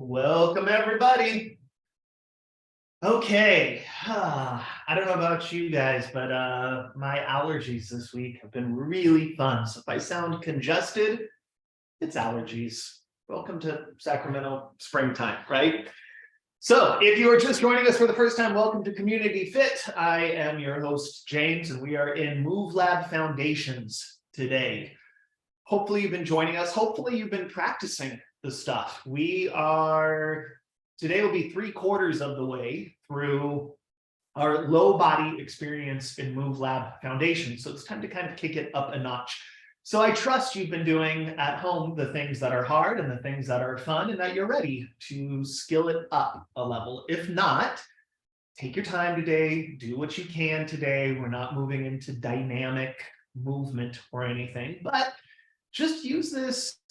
Welcome, everybody. Okay, I don't know about you guys, but my allergies this week have been really fun. So if I sound congested, it's allergies. Welcome to Sacramento springtime, right? So if you are just joining us for the first time, welcome to Community Fit. I am your host, James, and we are in Move Lab Foundations today. Hopefully you've been joining us. Hopefully you've been practicing the stuff. Today will be 3/4 of the way through our low body experience in Move Lab Foundation. So it's time to kind of kick it up a notch. So I trust you've been doing at home the things that are hard and the things that are fun, and that you're ready to skill it up a level. If not, take your time today, do what you can today. We're not moving into dynamic movement or anything, but just use this,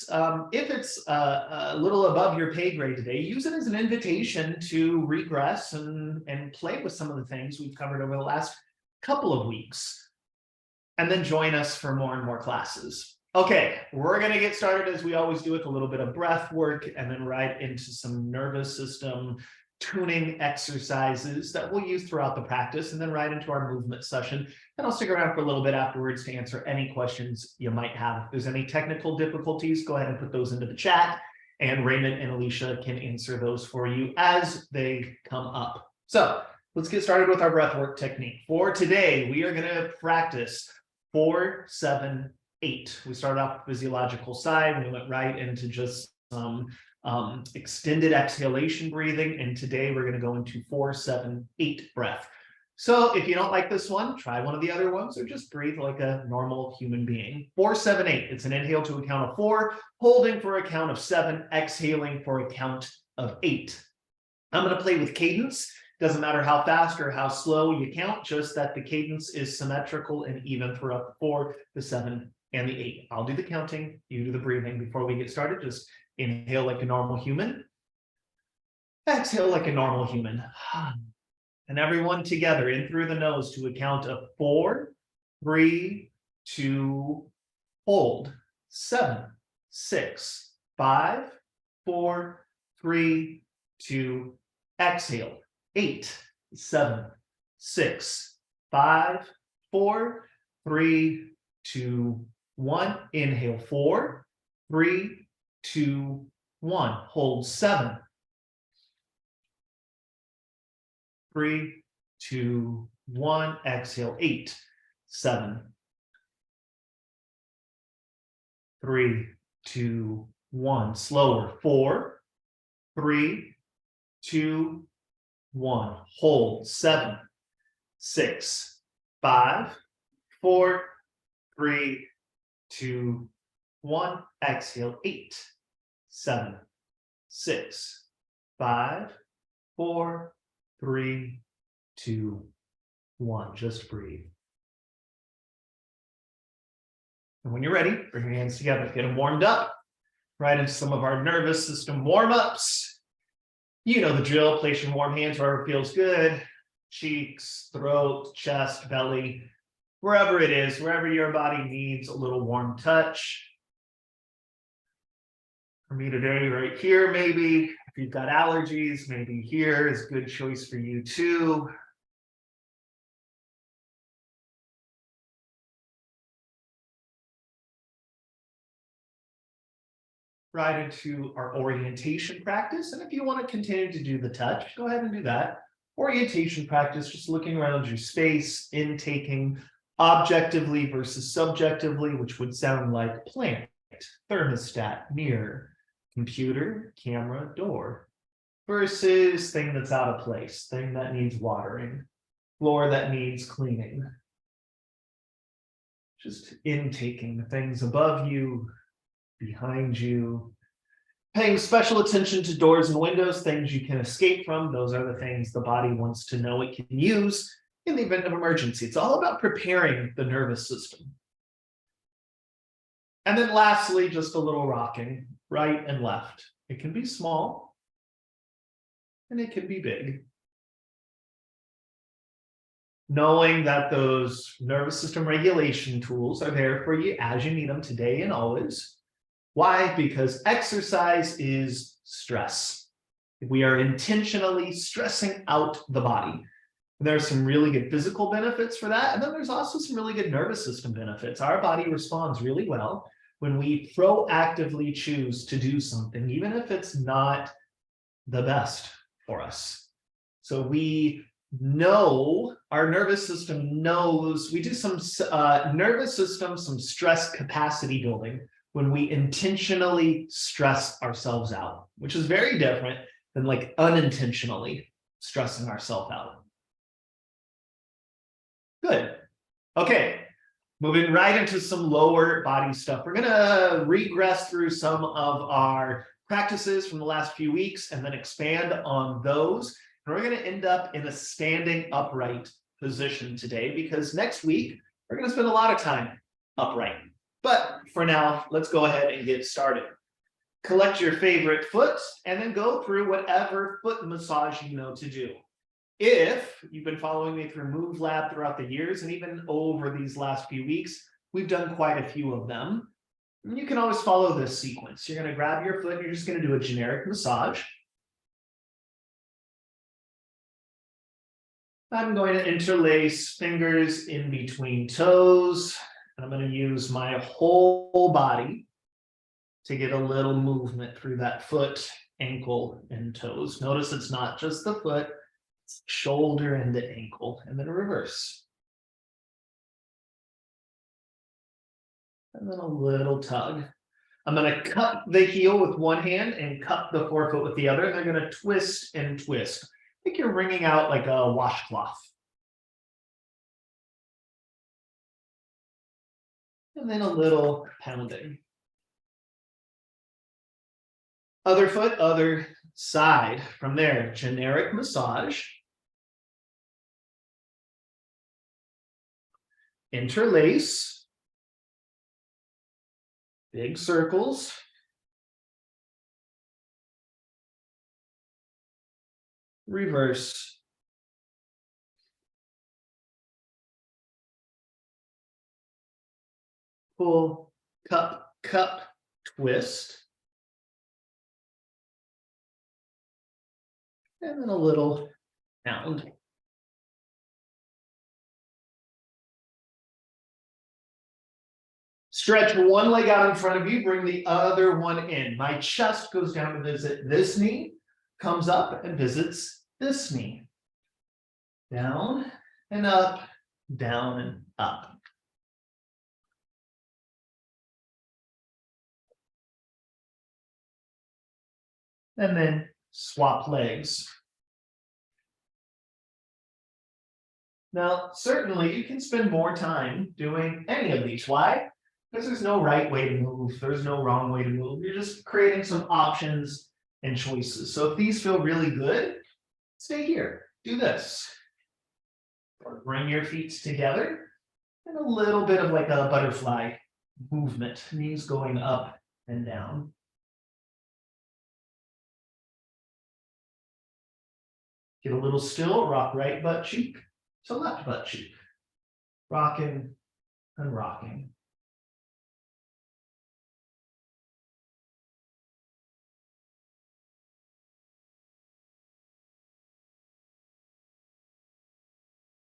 if it's a little above your pay grade today, use it as an invitation to regress and play with some of the things we've covered over the last couple of weeks, and then join us for more and more classes. Okay, we're going to get started as we always do with a little bit of breath work and then right into some nervous system tuning exercises that we'll use throughout the practice, and then right into our movement session. And I'll stick around for a little bit afterwards to answer any questions you might have. If there's any technical difficulties, go ahead and put those into the chat, and Raymond and Alicia can answer those for you as they come up. So let's get started with our breathwork technique. For today, we are going to practice 4-7-8. We started off the physiological side, and we went right into just some extended exhalation breathing, and today we're going to go into 4-7-8 breath. So if you don't like this one, try one of the other ones, or just breathe like a normal human being. 4-7-8. It's an inhale to a count of 4, holding for a count of 7, exhaling for a count of 8. I'm going to play with cadence. Doesn't matter how fast or how slow you count, just that the cadence is symmetrical and even throughout the 4, the 7, and the 8. I'll do the counting, you do the breathing. Before we get started, just inhale like a normal human. Exhale like a normal human. And everyone together in through the nose to a count of 4, 3, 2, hold. 7, 6, 5, 4, 3, 2, exhale. 8, 7, 6, 5, 4, 3, 2, 1. Inhale 4, 3, 2, 1. Hold 7, 3, 2, 1. Exhale 8, 7, 3, 2, 1. Slower. 4, 3, 2, 1. Hold 7, 6, 5, 4, 3, 2, 1. Exhale 8, 7, 6, 5, 4, 3, 2, 1. Just breathe. And when you're ready, bring your hands together, get them warmed up. Right into some of our nervous system warm-ups. You know the drill. Place your warm hands wherever it feels good. Cheeks, throat, chest, belly, wherever it is, wherever your body needs a little warm touch. For me today, right here, maybe. If you've got allergies, maybe here is a good choice for you too. Right into our orientation practice. And if you want to continue to do the touch, go ahead and do that. Orientation practice, just looking around your space, intaking objectively versus subjectively, which would sound like plant, thermostat, mirror, computer, camera, door, versus thing that's out of place, thing that needs watering, floor that needs cleaning. Just intaking the things above you, behind you, paying special attention to doors and windows, things you can escape from. Those are the things the body wants to know it can use in the event of emergency. It's all about preparing the nervous system. And then lastly, just a little rocking right and left. It can be small and it can be big. Knowing that those nervous system regulation tools are there for you as you need them today and always. Why? Because exercise is stress. We are intentionally stressing out the body. There are some really good physical benefits for that. And then there's also some really good nervous system benefits. Our body responds really well when we proactively choose to do something, even if it's not the best for us. So we know, our nervous system knows, we do some nervous system, some stress capacity building when we intentionally stress ourselves out, which is very different than like unintentionally stressing ourselves out. Good. Okay, moving right into some lower body stuff. We're gonna regress through some of our practices from the last few weeks and then expand on those. And we're gonna end up in a standing upright position today because next week, we're gonna spend a lot of time upright. But for now, let's go ahead and get started. Collect your favorite foot and then go through whatever foot massage you know to do. If you've been following me through Move Lab throughout the years and even over these last few weeks, we've done quite a few of them. And you can always follow this sequence. You're going to grab your foot and you're just going to do a generic massage. I'm going to interlace fingers in between toes. And I'm going to use my whole body to get a little movement through that foot, ankle, and toes. Notice it's not just the foot. Shoulder and the ankle, and then reverse. And then a little tug. I'm going to cup the heel with one hand and cup the forefoot with the other. They're going to twist and twist. I think you're wringing out like a washcloth. And then a little pounding. Other foot, other side. From there, generic massage. Interlace. Big circles. Reverse. Pull, cup, cup, twist. And then a little pound. Stretch one leg out in front of you, bring the other one in. My chest goes down to visit this knee, comes up and visits this knee. Down and up, down and up. And then swap legs. Now, certainly you can spend more time doing any of these. Why? Because there's no right way to move. There's no wrong way to move. You're just creating some options and choices. So if these feel really good, stay here. Do this. Or bring your feet together and a little bit of like a butterfly movement. Knees going up and down. Get a little still, rock right butt cheek to left butt cheek. Rocking and rocking.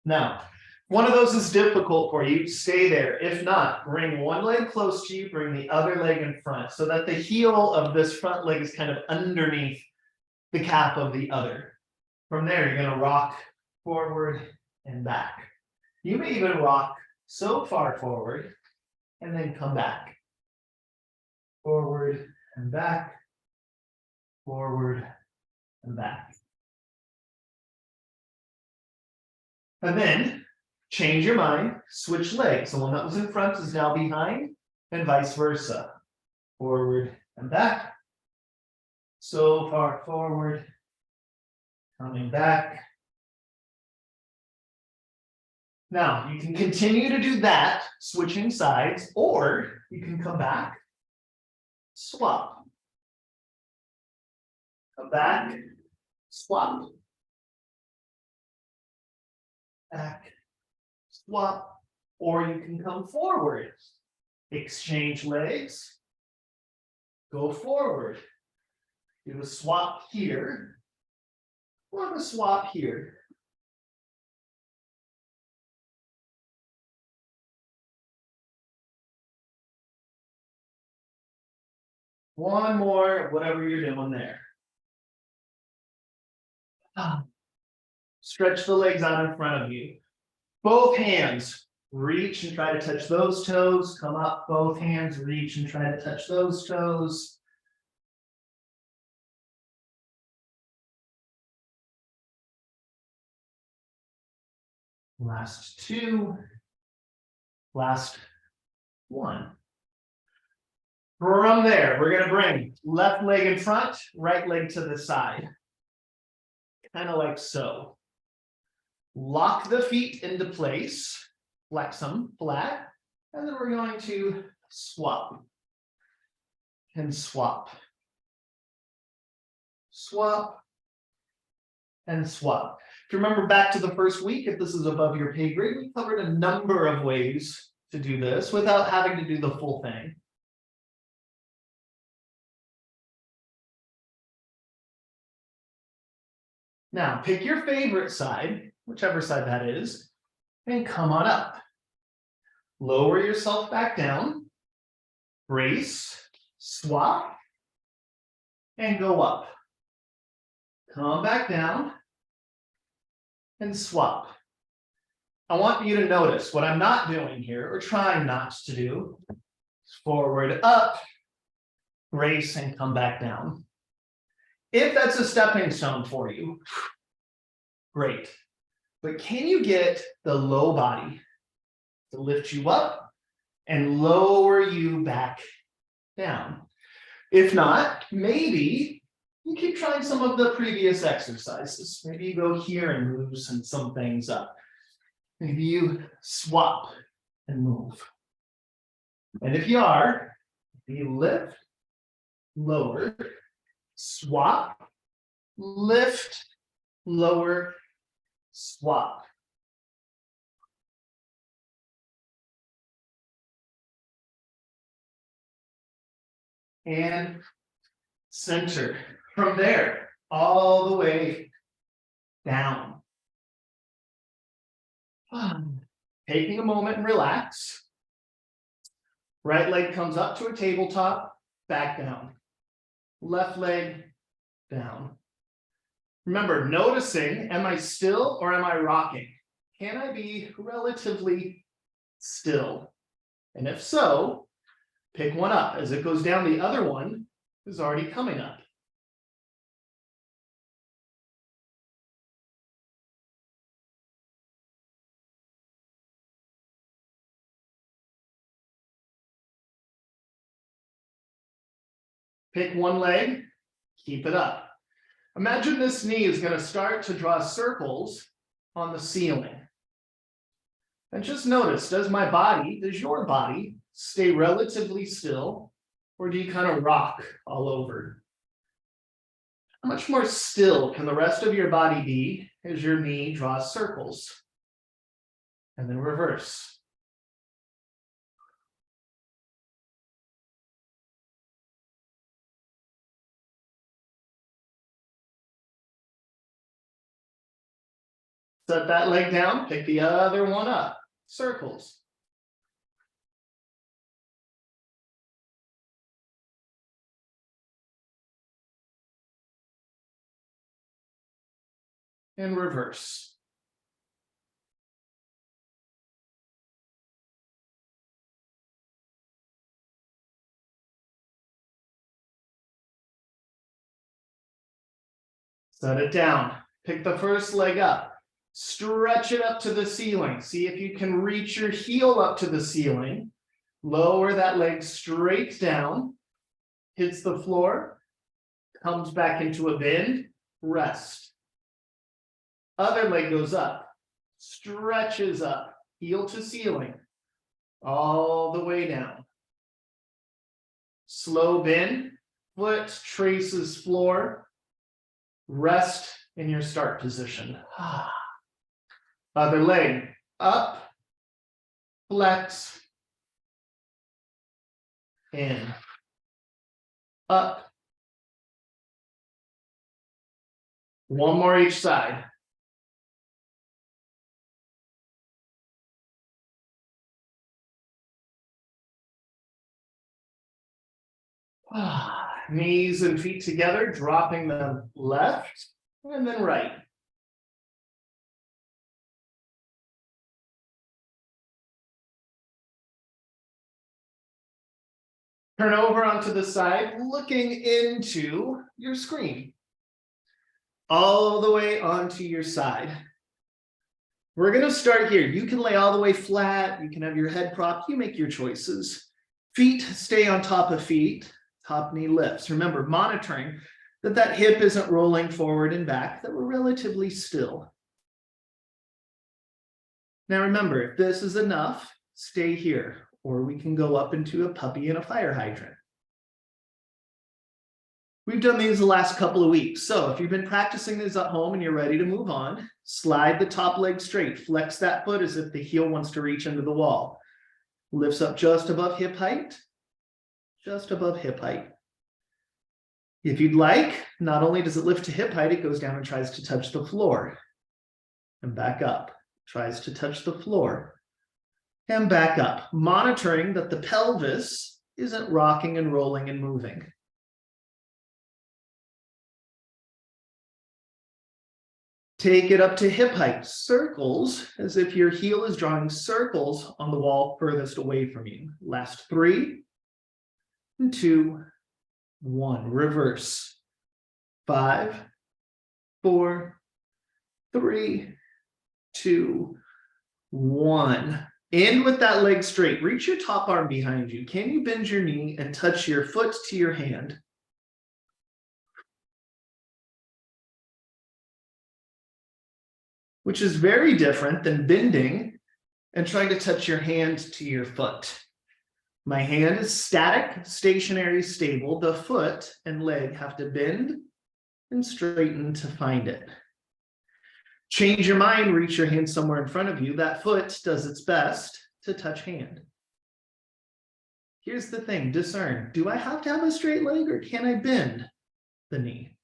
Now, one of those is difficult for you, stay there. If not, bring one leg close to you, bring the other leg in front so that the heel of this front leg is kind of underneath the calf of the other. From there, you're going to rock forward and back. You may even rock so far forward and then come back. Forward and back, forward and back. And then change your mind, switch legs. The one that was in front is now behind, and vice versa. Forward and back. So far forward, coming back. Now, you can continue to do that, switching sides, or you can come back, swap. Come back, swap. Back, swap, or you can come forward, exchange legs, go forward, do a swap here, or the swap here. One more of whatever you're doing there. Stretch the legs out in front of you. Both hands reach and try to touch those toes. Come up, both hands reach and try to touch those toes. Last two. Last one. From there, we're going to bring left leg in front, right leg to the side. Kind of like so. Lock the feet into place, flex them flat, and then we're going to swap and swap. Swap and swap. If you remember back to the first week, if this is above your pay grade, we covered a number of ways to do this without having to do the full thing. Now, pick your favorite side, whichever side that is, and come on up. Lower yourself back down, brace, swap, and go up. Come back down and swap. I want you to notice what I'm not doing here, or trying not to do, is forward, up, brace, and come back down. If that's a stepping stone for you, great. But can you get the low body to lift you up and lower you back down? If not, maybe you keep trying some of the previous exercises. Maybe you go here and loosen some things up. Maybe you swap and move. And if you are, you lift, lower, swap, lift, lower, swap. And center. From there, all the way down. Taking a moment and relax. Right leg comes up to a tabletop, back down. Left leg down. Remember, noticing, am I still or am I rocking? Can I be relatively still? And if so, pick one up. As it goes down, the other one is already coming up. Pick one leg, keep it up. Imagine this knee is going to start to draw circles on the ceiling. And just notice, does your body stay relatively still, or do you kind of rock all over? How much more still can the rest of your body be as your knee draws circles? And then reverse. Set that leg down, pick the other one up. Circles. And reverse. Set it down. Pick the first leg up. Stretch it up to the ceiling. See if you can reach your heel up to the ceiling. Lower that leg straight down. Hits the floor. Comes back into a bend. Rest. Other leg goes up. Stretches up. Heel to ceiling. All the way down. Slow bend. Foot traces floor. Rest in your start position. Other leg, up, flex, in, up, One more each side. Knees and feet together, dropping them left and then right. Turn over onto the side, looking into your screen. All the way onto your side. We're going to start here. You can lay all the way flat. You can have your head propped. You make your choices. Feet stay on top of feet. Top knee lifts. Remember, monitoring that hip isn't rolling forward and back, that we're relatively still. Now remember, if this is enough, stay here, or we can go up into a puppy and a fire hydrant. We've done these the last couple of weeks. So if you've been practicing these at home and you're ready to move on, slide the top leg straight, flex that foot as if the heel wants to reach into the wall. Lifts up just above hip height, just above hip height. If you'd like, not only does it lift to hip height, it goes down and tries to touch the floor. And back up, tries to touch the floor. And back up, monitoring that the pelvis isn't rocking and rolling and moving. Take it up to hip height, circles, as if your heel is drawing circles on the wall furthest away from you. Last 3, 2, 1, reverse. 5, 4, 3, 2, 1. End with that leg straight. Reach your top arm behind you. Can you bend your knee and touch your foot to your hand? Which is very different than bending and trying to touch your hand to your foot. My hand is static, stationary, stable. The foot and leg have to bend and straighten to find it. Change your mind, reach your hand somewhere in front of you. That foot does its best to touch hand. Here's the thing, discern. Do I have to have a straight leg or can I bend the knee?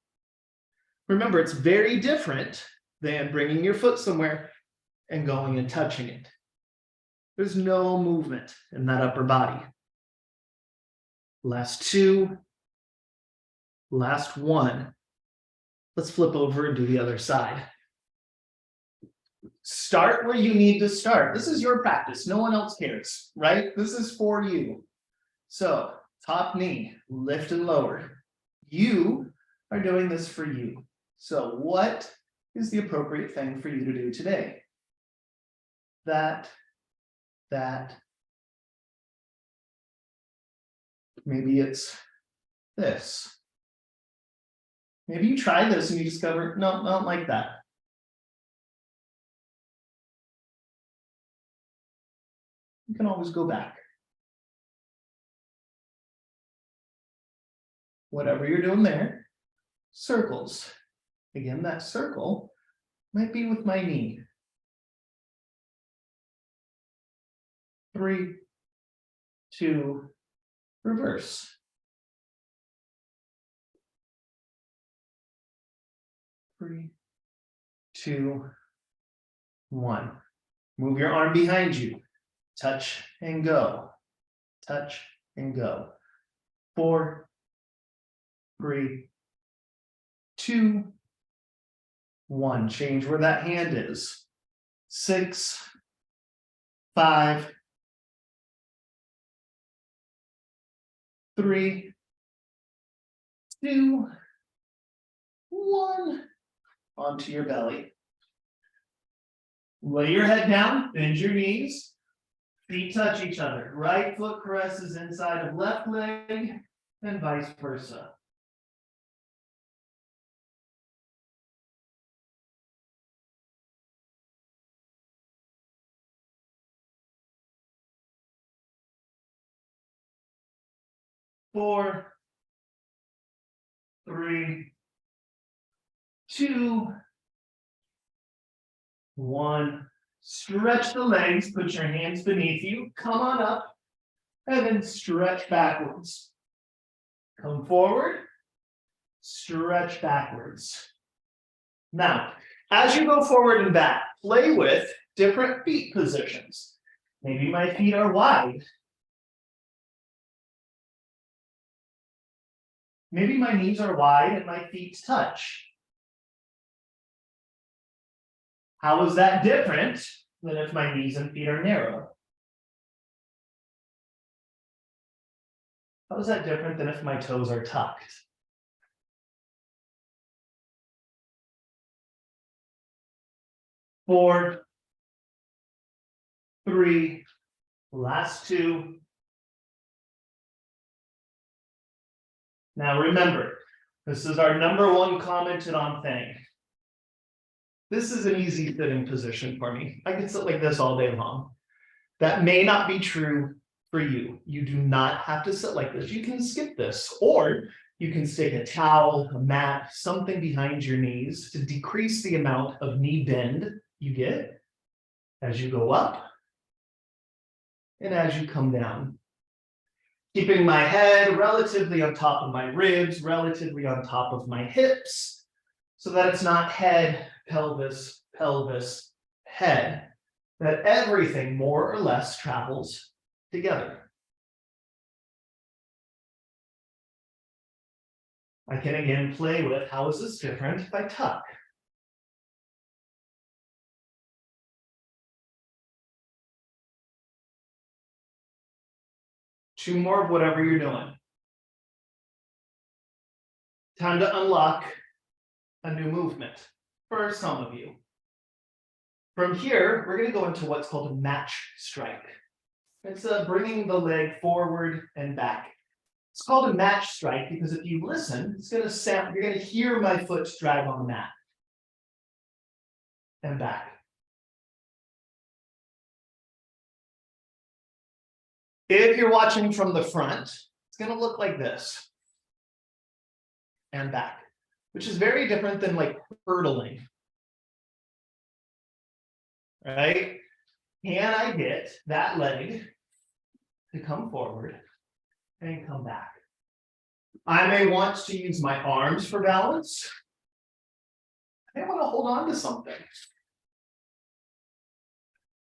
Remember, it's very different than bringing your foot somewhere and going and touching it. There's no movement in that upper body. Last 2, last 1. Let's flip over and do the other side. Start where you need to start. This is your practice. No one else cares, right? This is for you. So, top knee, lift and lower. You are doing this for you. So, what is the appropriate thing for you to do today? That. Maybe it's this. Maybe you try this and you discover, no, I don't like that. You can always go back. Whatever you're doing there, circles. Again, that circle might be with my knee. 3, 2, reverse. 3, 2, 1. Move your arm behind you. Touch and go. Touch and go. 4, 3, 2, 1. Change where that hand is. 6, 5, 3, 2, 1. Onto your belly. Lay your head down, bend your knees. Feet touch each other. Right foot caresses inside of left leg and vice versa. Four, 3, 2, 1. Stretch the legs, put your hands beneath you, come on up, and then stretch backwards. Come forward, stretch backwards. Now, as you go forward and back, play with different feet positions. Maybe my feet are wide. Maybe my knees are wide and my feet touch. How is that different than if my knees and feet are narrow? How is that different than if my toes are tucked? 4, 3, last 2. Now remember, this is our #1 commented on thing. This is an easy sitting position for me. I can sit like this all day long. That may not be true for you. You do not have to sit like this. You can skip this, or you can stick a towel, a mat, something behind your knees to decrease the amount of knee bend you get as you go up and as you come down. Keeping my head relatively on top of my ribs, relatively on top of my hips, so that it's not head, pelvis, pelvis, head, that everything more or less travels together. I can again play with, how is this different if I tuck? Two more of whatever you're doing. Time to unlock a new movement for some of you. From here, we're going to go into what's called a match strike. It's bringing the leg forward and back. It's called a match strike because if you listen, it's going to sound, you're going to hear my foot drag on the mat and back. If you're watching from the front, it's going to look like this and back, which is very different than like hurdling. Right? Can I get that leg to come forward and come back? I may want to use my arms for balance. I want to hold on to something.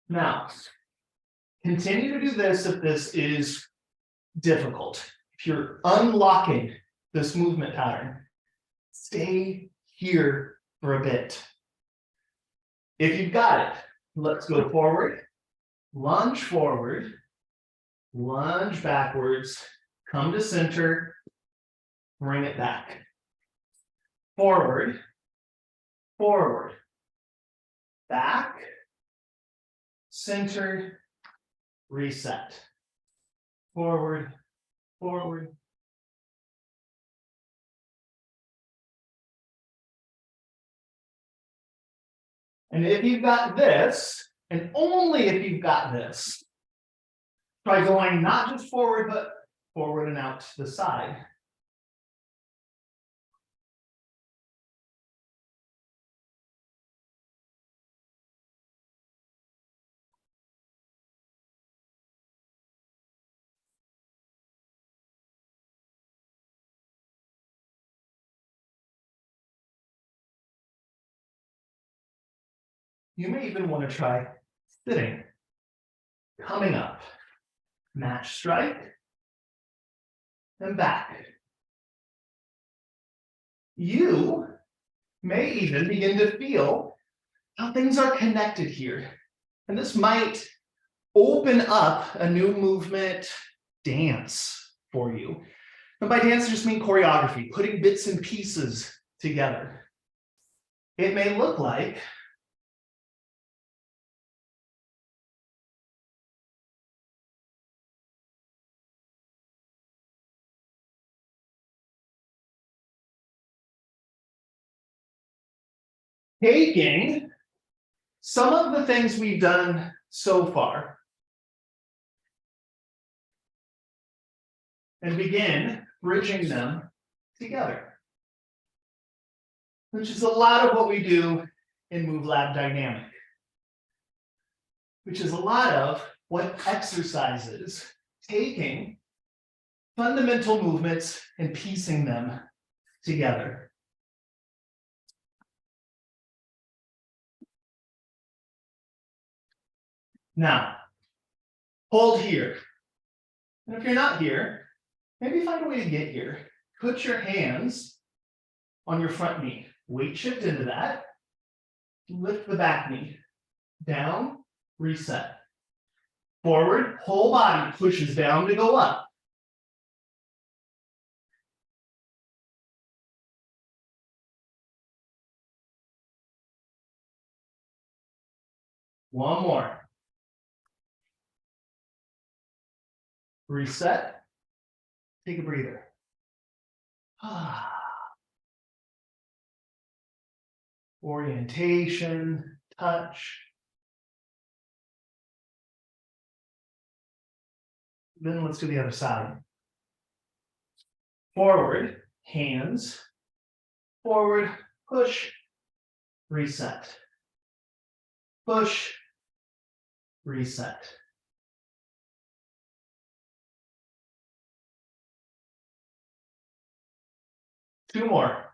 Now, continue to do this if this is difficult. If you're unlocking this movement pattern, stay here for a bit. If you've got it, let's go forward, lunge backwards, come to center, bring it back. Forward, forward, back, center, reset. Forward, forward. And if you've got this, and only if you've got this, try going not just forward, but forward and out to the side. You may even want to try sitting, coming up, match strike, and back. You may even begin to feel how things are connected here. And this might open up a new movement dance for you. And by dance, I just mean choreography, putting bits and pieces together. It may look like taking some of the things we've done so far and begin bridging them together, which is a lot of what we do in MoveLab Dynamic, which is a lot of what exercises taking fundamental movements and piecing them together. Now, hold here. And if you're not here, maybe find a way to get here. Put your hands on your front knee. Weight shift into that. Lift the back knee. Down, reset. Forward, whole body pushes down to go up. One more. Reset. Take a breather. Orientation, touch. Then let's do the other side. Forward, hands. Forward, push, reset. Push, reset. Two more.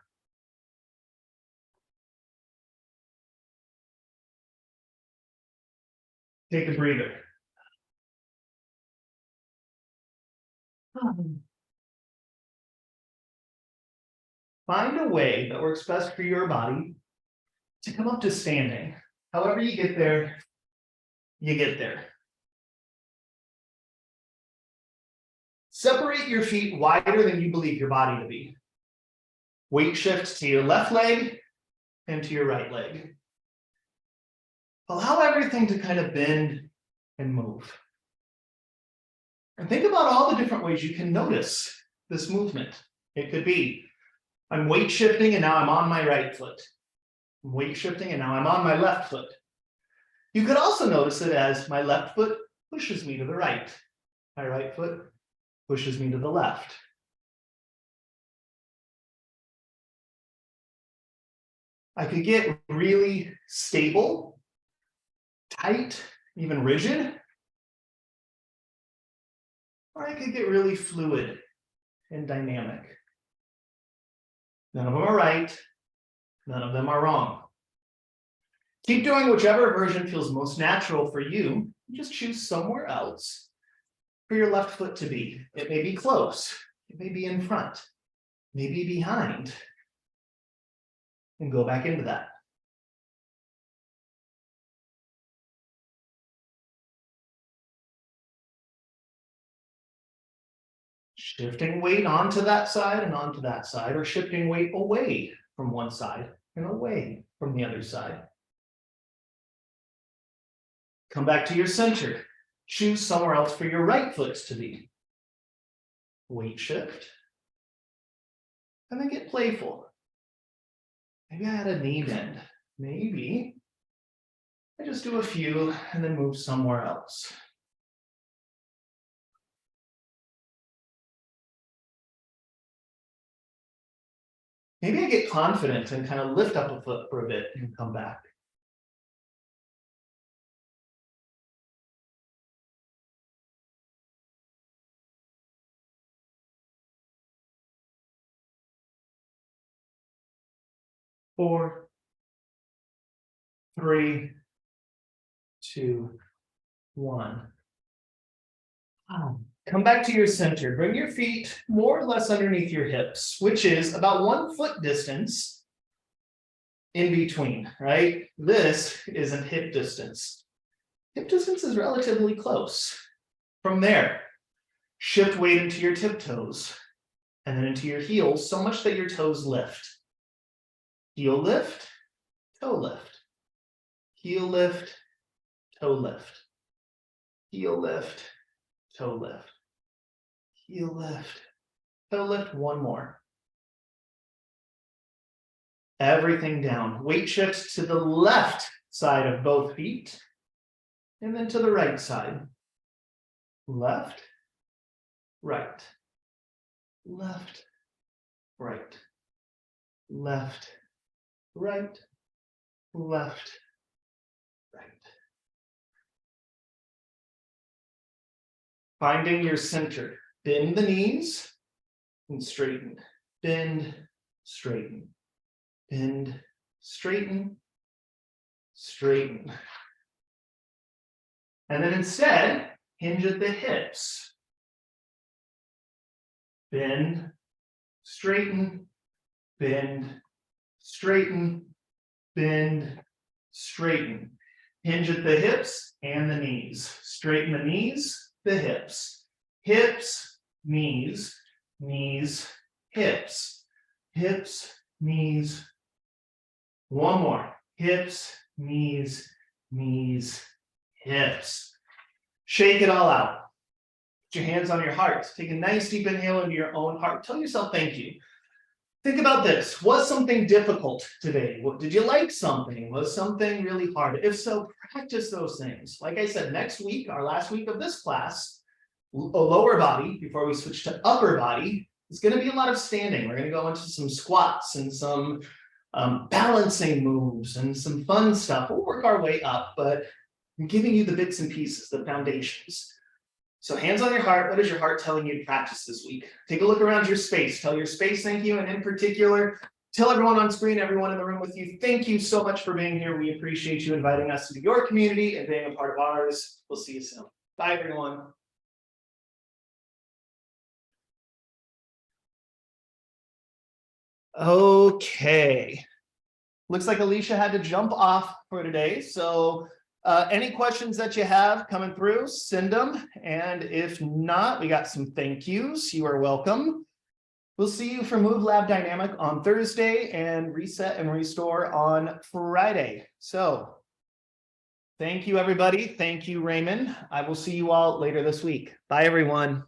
Take a breather. Find a way that works best for your body to come up to standing. However you get there, you get there. Separate your feet wider than you believe your body to be. Weight shift to your left leg and to your right leg. Allow everything to kind of bend and move. And think about all the different ways you can notice this movement. It could be, I'm weight shifting and now I'm on my right foot. I'm weight shifting and now I'm on my left foot. You could also notice it as my left foot pushes me to the right. My right foot pushes me to the left. I could get really stable, tight, even rigid. Or I could get really fluid and dynamic. None of them are right. None of them are wrong. Keep doing whichever version feels most natural for you. Just choose somewhere else for your left foot to be. It may be close. It may be in front. Maybe behind. And go back into that. Shifting weight onto that side and onto that side, or shifting weight away from one side and away from the other side. Come back to your center. Choose somewhere else for your right foot to be. Weight shift. And then get playful. Maybe I had a knee bend. Maybe I just do a few and then move somewhere else. Maybe I get confident and kind of lift up a foot for a bit and come back. Four, three, two, one. Come back to your center. Bring your feet more or less underneath your hips, which is about 1 foot distance in between, right? This isn't hip distance. Hip distance is relatively close. From there, shift weight into your tiptoes and then into your heels so much that your toes lift. Heel lift, toe lift. Heel lift, toe lift. Heel lift, toe lift. Heel lift, toe lift. One more. Everything down. Weight shifts to the left side of both feet and then to the right side. Left, right. Left, right. Left, right. Left, right. Finding your center. Bend the knees and straighten. Bend, straighten. Bend, straighten, straighten. And then instead, hinge at the hips. Bend, straighten, bend, straighten, bend, straighten. Hinge at the hips and the knees. Straighten the knees, the hips. Hips, knees, knees, hips. Hips, knees. One more. Hips, knees, knees, hips. Shake it all out. Put your hands on your heart. Take a nice deep inhale into your own heart. Tell yourself thank you. Think about this. Was something difficult today? Did you like something? Was something really hard? If so, practice those things. Like I said, next week, our last week of this class, a lower body, before we switch to upper body, it's going to be a lot of standing. We're going to go into some squats and some balancing moves and some fun stuff. We'll work our way up, but I'm giving you the bits and pieces, the foundations. So hands on your heart, what is your heart telling you to practice this week? Take a look around your space, tell your space thank you, and in particular, tell everyone on screen, everyone in the room with you, thank you so much for being here. We appreciate you inviting us into your community and being a part of ours. We'll see you soon. Bye, everyone. Okay. Looks like Alicia had to jump off for today, so any questions that you have coming through, send them. And if not, we got some thank yous. You are welcome. We'll see you for Move Lab Dynamic on Thursday and Reset and Restore on Friday. So thank you, everybody. Thank you, Raymond. I will see you all later this week. Bye, everyone.